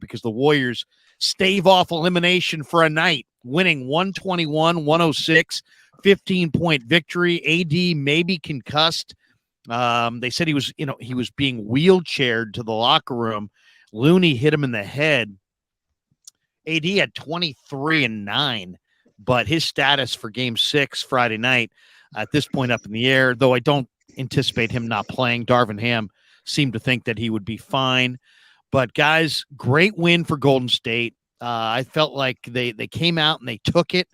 because the Warriors stave off elimination for a night, winning 121-106, 15-point victory. AD maybe concussed. They said he was being wheelchaired to the locker room. Looney hit him in the head. AD had 23 and 9, but his status for Game 6 Friday night at this point up in the air, though I don't anticipate him not playing. Darvin Ham seemed to think that he would be fine. But, guys, great win for Golden State. I felt like they came out and they took it.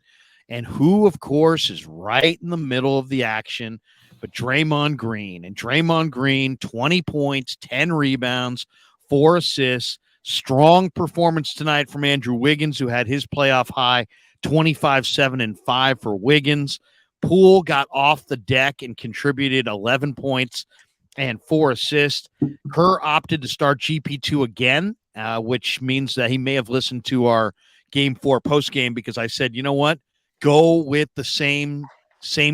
And who, of course, is right in the middle of the action but Draymond Green. And Draymond Green, 20 points, 10 rebounds, 4 assists. Strong performance tonight from Andrew Wiggins, who had his playoff high, 25, 7, and 5 for Wiggins. Poole got off the deck and contributed 11 points and 4 assists. Kerr opted to start GP2 again, which means that he may have listened to our Game 4 postgame because I said, you know what? Go with the same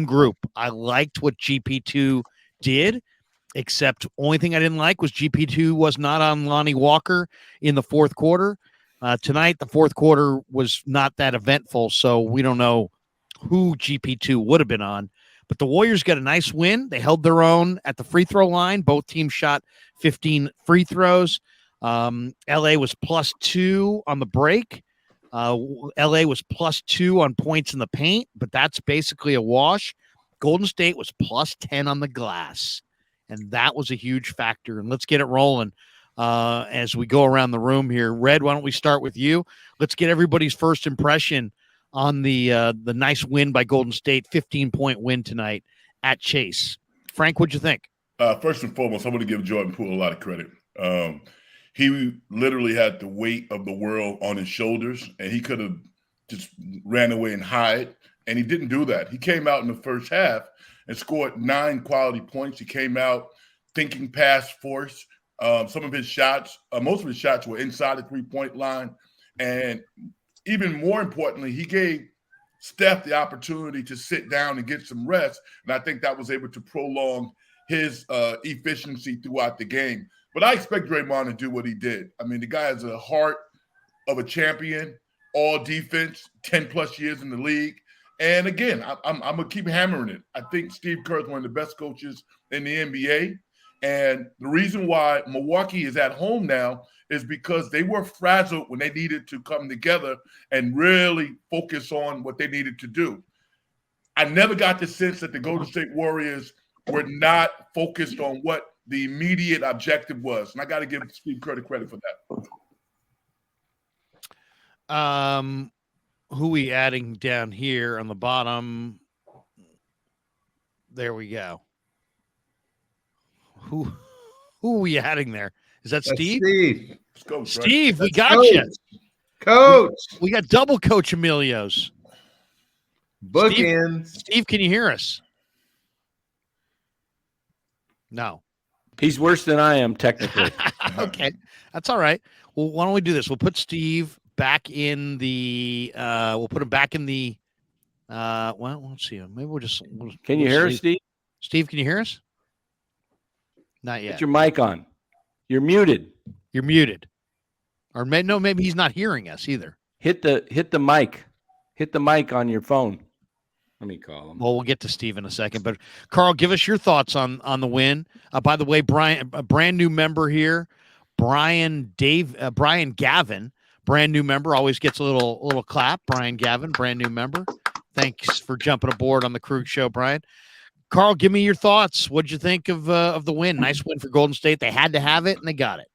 group. I liked what GP2 did, except only thing I didn't like was GP2 was not on Lonnie Walker in the fourth quarter. Tonight, the fourth quarter was not that eventful, so we don't know who GP2 would have been on. But the Warriors got a nice win. They held their own at the free throw line. Both teams shot 15 free throws. LA was +2 on the break. LA was +2 on points in the paint, but that's basically a wash. Golden State was +10 on the glass, and that was a huge factor. And let's get it rolling as we go around the room here. Red, why don't we start with you? Let's get everybody's first impression on the nice win by Golden State, 15-point win tonight at Chase. Frank, what'd you think? First and foremost, I want to give Jordan Poole a lot of credit. He literally had the weight of the world on his shoulders, and he could have just ran away and hide, and he didn't do that. He came out in the first half and scored 9 quality points. He came out thinking past force. Some of his shots, most of his shots were inside the three-point line, and even more importantly, he gave Steph the opportunity to sit down and get some rest, and I think that was able to prolong his efficiency throughout the game. But I expect Draymond to do what he did. I mean, the guy has a heart of a champion, all defense, 10-plus years in the league. And again, I'm going to keep hammering it. I think Steve Kerr is one of the best coaches in the NBA. And the reason why Milwaukee is at home now is because they were frazzled when they needed to come together and really focus on what they needed to do. I never got the sense that the Golden State Warriors were not focused on what the immediate objective was. And I got to give Steve Kerr the credit for that. Who we adding down here on the bottom? There we go. Who are we adding there? Is that Steve? Steve. Let's go, Steve, we got Coach. you. Coach. We got double Coach Emilio's. Bookends. Steve, can you hear us? No. He's worse than I am, technically. Okay. That's all right. Well, why don't we do this? We'll put Steve back in the we'll put him back in the well, let's see. Maybe we'll Can you hear us, Steve? Steve, can you hear us? Not yet. Put your mic on. You're muted. You're muted. Or maybe he's not hearing us either. Hit the mic. Hit the mic on your phone. Let me call him. Well, we'll get to Steve in a second. But, Carl, give us your thoughts on the win. By the way, Brian, a brand new member here, Brian Gavin, brand new member, always gets a little clap. Brian Gavin, brand new member. Thanks for jumping aboard on the Krug Show, Brian. Carl, give me your thoughts. What'd you think of the win? Nice win for Golden State. They had to have it, and they got it.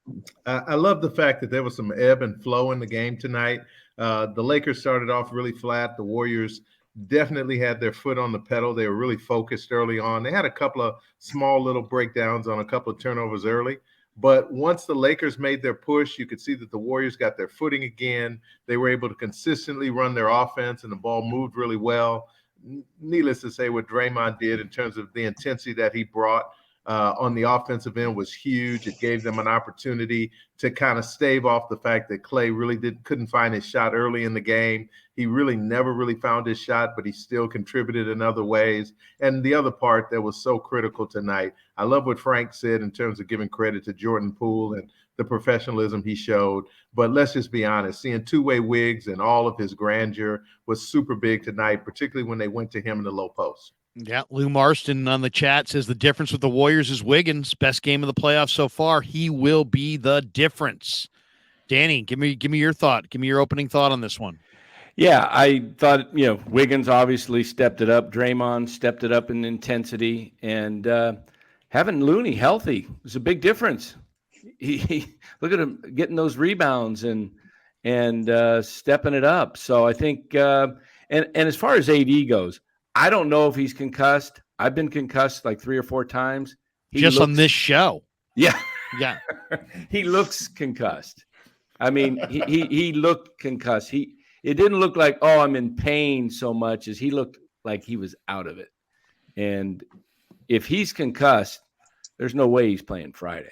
I love the fact that there was some ebb and flow in the game tonight. The Lakers started off really flat. The Warriors definitely had their foot on the pedal. They were really focused early on. They had a couple of small little breakdowns on a couple of turnovers early. But once the Lakers made their push, you could see that the Warriors got their footing again. They were able to consistently run their offense, and the ball moved really well. Needless to say, what Draymond did in terms of the intensity that he brought on the offensive end was huge. It gave them an opportunity to kind of stave off the fact that Klay really couldn't find his shot early in the game. He really never really found his shot, but he still contributed in other ways. And the other part that was so critical tonight, I love what Frank said in terms of giving credit to Jordan Poole and the professionalism he showed. But let's just be honest, seeing two-way Wiggs and all of his grandeur was super big tonight, particularly when they went to him in the low post. Yeah, Lou Marston on the chat says the difference with the Warriors is Wiggins. Best game of the playoffs so far. He will be the difference. Danny, give me your thought. Give me your opening thought on this one. Yeah, I thought, Wiggins obviously stepped it up. Draymond stepped it up in intensity. And having Looney healthy is a big difference. He look at him getting those rebounds and stepping it up. So I think and as far as AD goes, I don't know if he's concussed. I've been concussed like 3 or 4 times. On this show. Yeah. Yeah. He looks concussed. I mean, he looked concussed. It didn't look like, oh, I'm in pain so much as he looked like he was out of it. And if he's concussed, there's no way he's playing Friday.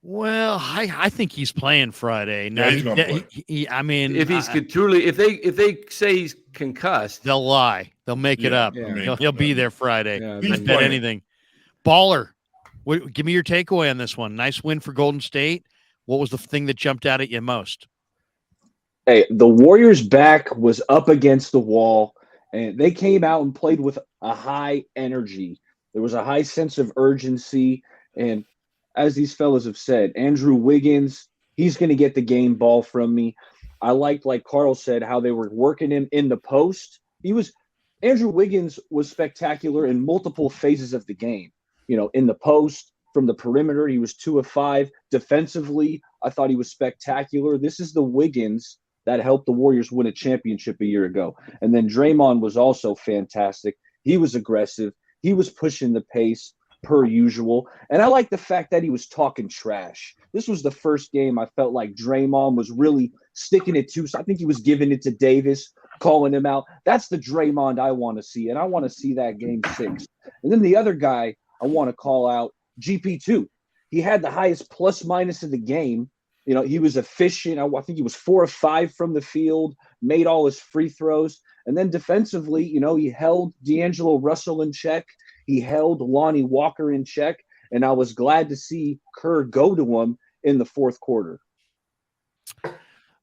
Well, I think he's playing Friday. Now, Yeah, he's gonna play. If they say he's concussed, they'll lie. They'll make it up. Yeah. He'll be there Friday. Yeah, I bet anything. Baller, give me your takeaway on this one. Nice win for Golden State. What was the thing that jumped out at you most? Hey, the Warriors' back was up against the wall, and they came out and played with a high energy. There was a high sense of urgency, and as these fellas have said, Andrew Wiggins, he's going to get the game ball from me. I liked, like Carl said, how they were working him in the post. Andrew Wiggins was spectacular in multiple phases of the game. In the post, from the perimeter, he was 2 of 5. Defensively, I thought he was spectacular. This is the Wiggins that helped the Warriors win a championship a year ago. And then Draymond was also fantastic. He was aggressive. He was pushing the pace per usual. And I like the fact that he was talking trash. This was the first game I felt like Draymond was really sticking it to. So I think he was giving it to Davis, calling him out. That's the Draymond I want to see. And I want to see that game 6. And then the other guy I want to call out, GP2. He had the highest plus minus of the game. He was efficient. I think he was 4 of 5 from the field, made all his free throws. And then defensively, he held D'Angelo Russell in check. He held Lonnie Walker in check. And I was glad to see Kerr go to him in the fourth quarter.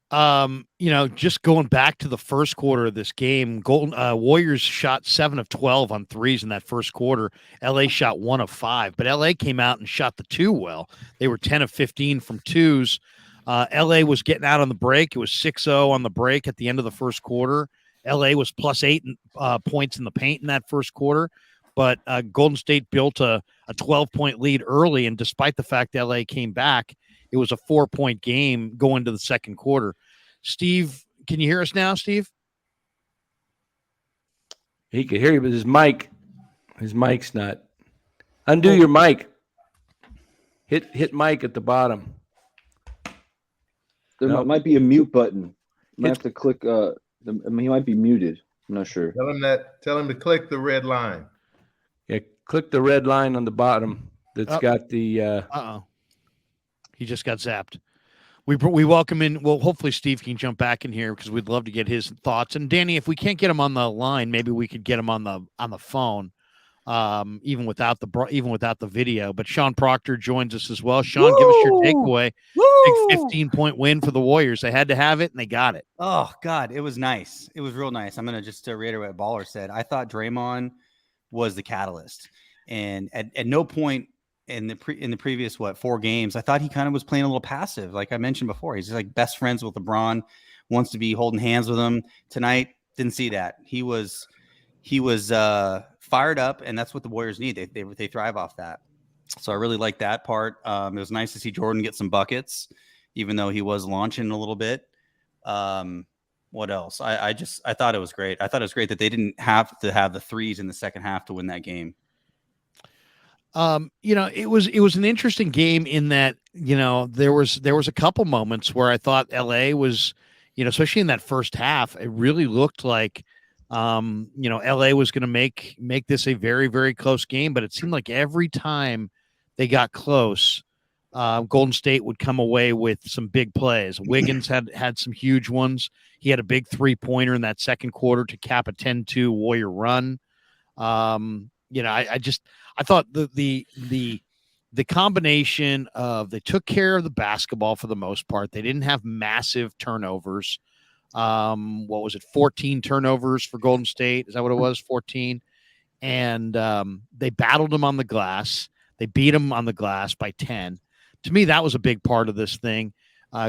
Just going back to the first quarter of this game, Warriors shot 7 of 12 on threes in that first quarter. LA shot 1 of 5, but LA came out and shot the 2 well. They were 10 of 15 from 2s. LA was getting out on the break. It was 6-0 on the break at the end of the first quarter. LA was plus 8 points in the paint in that first quarter, but Golden State built a 12-point lead early, and despite the fact that LA came back, it was a 4-point game going to the second quarter. Steve, can you hear us now, Steve? He could hear you, but his mic's not. Undo your mic. Hit mic at the bottom. There might be a mute button. You might have to click. He might be muted. I'm not sure. Tell him to click the red line. Yeah, click the red line on the bottom. That's got the. He just got zapped. We welcome in. Well, hopefully Steve can jump back in here because we'd love to get his thoughts. And Danny, if we can't get him on the line, maybe we could get him on the phone, even without the video. But Sean Proctor joins us as well. Sean, give us your takeaway. Big 15-point win for the Warriors. They had to have it, and they got it. Oh God, it was nice. It was real nice. I'm gonna just reiterate what Baller said. I thought Draymond was the catalyst, and at no point in the previous 4 games, I thought he kind of was playing a little passive. Like I mentioned before, he's like best friends with LeBron, wants to be holding hands with him. Tonight, didn't see that. He was fired up, and that's what the Warriors need. They thrive off that. So I really like that part. It was nice to see Jordan get some buckets, even though he was launching a little bit. What else? I thought it was great. I thought it was great that they didn't have to have the threes in the second half to win that game. It was an interesting game in that, there was a couple moments where I thought LA was, especially in that first half, it really looked like, LA was going to make this a very, very close game, but it seemed like every time they got close, Golden State would come away with some big plays. Wiggins had some huge ones. He had a big 3-pointer in that second quarter to cap a 10-2 Warrior run. I thought the the combination of they took care of the basketball for the most part. They didn't have massive turnovers. What was it? 14 turnovers for Golden State. Is that what it was? 14. And they battled them on the glass. They beat them on the glass by 10. To me, that was a big part of this thing.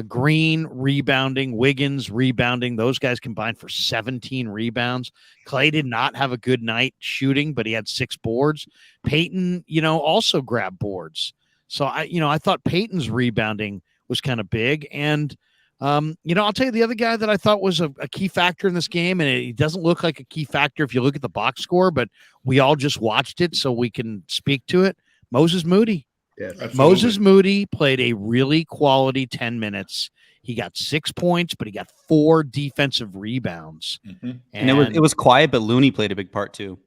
Green rebounding, Wiggins rebounding. Those guys combined for 17 rebounds. Clay did not have a good night shooting, but he had 6 boards. Peyton, also grabbed boards. So I thought Peyton's rebounding was kind of big. And, I'll tell you the other guy that I thought was a key factor in this game, and it doesn't look like a key factor if you look at the box score, but we all just watched it so we can speak to it. Moses Moody. Yes. Absolutely. Moses Moody played a really quality 10 minutes. He got 6 points, but he got 4 defensive rebounds. Mm-hmm. And it was quiet, but Looney played a big part too.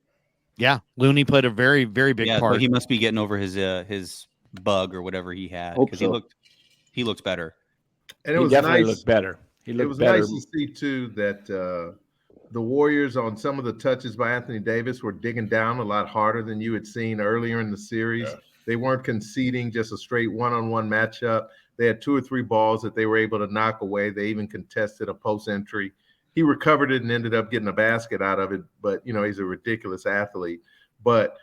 Yeah, Looney played a very, very big part. So he must be getting over his bug or whatever he had, Hope because so. he looks better. And it He was definitely nice. looked better. He It looked was better. nice to see too that the Warriors, on some of the touches by Anthony Davis, were digging down a lot harder than you had seen earlier in the series. Yeah. They weren't conceding just a straight one-on-one matchup. They had 2 or 3 balls that they were able to knock away. They even contested a post entry. He recovered it and ended up getting a basket out of it. But, he's a ridiculous athlete. But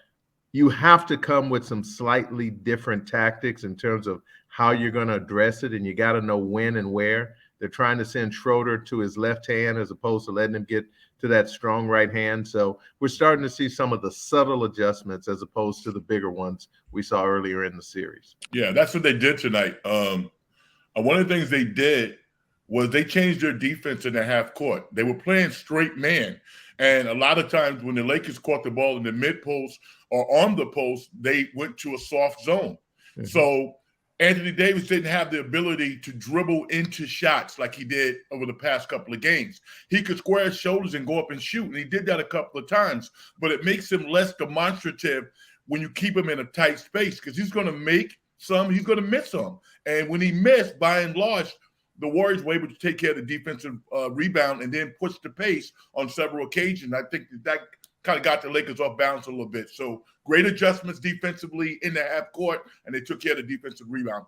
you have to come with some slightly different tactics in terms of how you're going to address it. And you got to know when and where. They're trying to send Schroeder to his left hand as opposed to letting him get to that strong right hand. So we're starting to see some of the subtle adjustments as opposed to the bigger ones we saw earlier in the series. Yeah, that's what they did tonight. One of the things they did was they changed their defense in the half court. They were playing straight man. And a lot of times when the Lakers caught the ball in the mid post or on the post, they went to a soft zone. Mm-hmm. So Anthony Davis didn't have the ability to dribble into shots like he did over the past couple of games. He could square his shoulders and go up and shoot, and he did that a couple of times, but it makes him less demonstrative when you keep him in a tight space, because he's going to make some, he's going to miss some. And when he missed, by and large, the Warriors were able to take care of the defensive rebound and then push the pace on several occasions. I think that kind of got the Lakers off balance a little bit. So great adjustments defensively in the half court, and they took care of the defensive rebound.